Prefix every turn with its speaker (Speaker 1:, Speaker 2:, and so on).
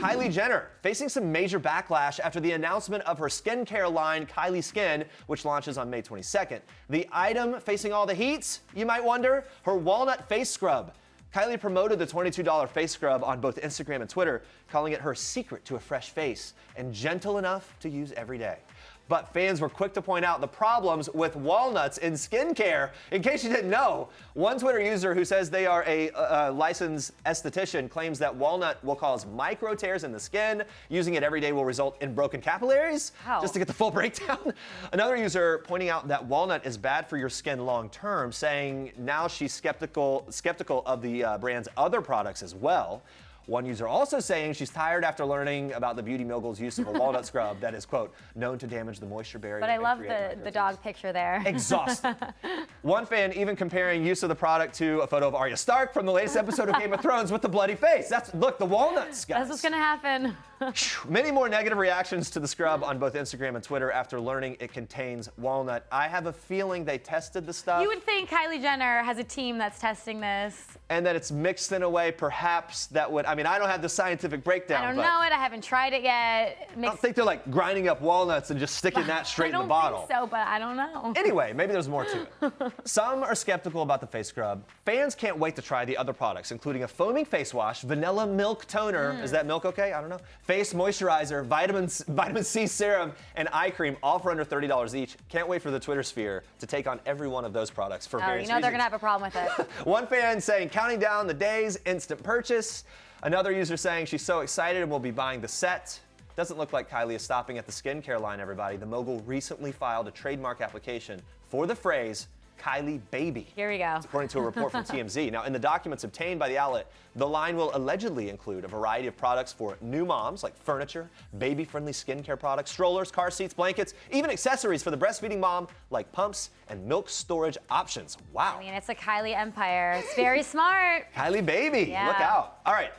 Speaker 1: Kylie Jenner facing some major backlash after the announcement of her skincare line, Kylie Skin, which launches on May 22nd. The item facing all the heat, you might wonder, her walnut face scrub. Kylie promoted the $22 face scrub on both Instagram and Twitter, calling it her secret to a fresh face and gentle enough to use every day. But fans were quick to point out the problems with walnuts in skincare. In case you didn't know, one Twitter user who says they are a licensed esthetician claims that walnut will cause micro tears in the skin. Using it every day will result in broken capillaries.
Speaker 2: How?
Speaker 1: Just to get the full breakdown. Another user pointing out that walnut is bad for your skin long term, saying now she's skeptical of the brand's other products as well. One user also saying she's tired after learning about the beauty mogul's use of a walnut scrub that is, quote, known to damage the moisture barrier.
Speaker 2: But I love the dog picture there.
Speaker 1: Exhausting. One fan even comparing use of the product to a photo of Arya Stark from the latest episode of Game of Thrones with the bloody face. Look, the walnuts, guys.
Speaker 2: That's what's gonna happen.
Speaker 1: Many more negative reactions to the scrub on both Instagram and Twitter after learning it contains walnut. I have a feeling they tested the stuff.
Speaker 2: You would think Kylie Jenner has a team that's testing this.
Speaker 1: And that it's mixed in a way perhaps that would, I mean, I don't have the scientific breakdown.
Speaker 2: I don't know it, I haven't tried it yet.
Speaker 1: I don't think they're like grinding up walnuts and just sticking that straight in the bottle.
Speaker 2: I don't think so, but I don't know.
Speaker 1: Anyway, maybe there's more to it. Some are skeptical about the face scrub. Fans can't wait to try the other products, including a foaming face wash, vanilla milk toner, is that milk okay? I don't know. Face moisturizer, vitamin C serum, and eye cream, all for under $30 each. Can't wait for the Twitter sphere to take on every one of those products for various reasons.
Speaker 2: They're gonna have a problem with it.
Speaker 1: One fan saying, counting down the days, instant purchase. Another user saying she's so excited and will be buying the set. Doesn't look like Kylie is stopping at the skincare line, everybody. The mogul recently filed a trademark application for the phrase Kylie Baby.
Speaker 2: Here we go.
Speaker 1: According to a report from TMZ. Now, in the documents obtained by the outlet, the line will allegedly include a variety of products for new moms, like furniture, baby-friendly skincare products, strollers, car seats, blankets, even accessories for the breastfeeding mom, like pumps and milk storage options. Wow.
Speaker 2: I mean, it's a Kylie empire. It's very smart.
Speaker 1: Kylie Baby.
Speaker 2: Yeah.
Speaker 1: Look out. All right.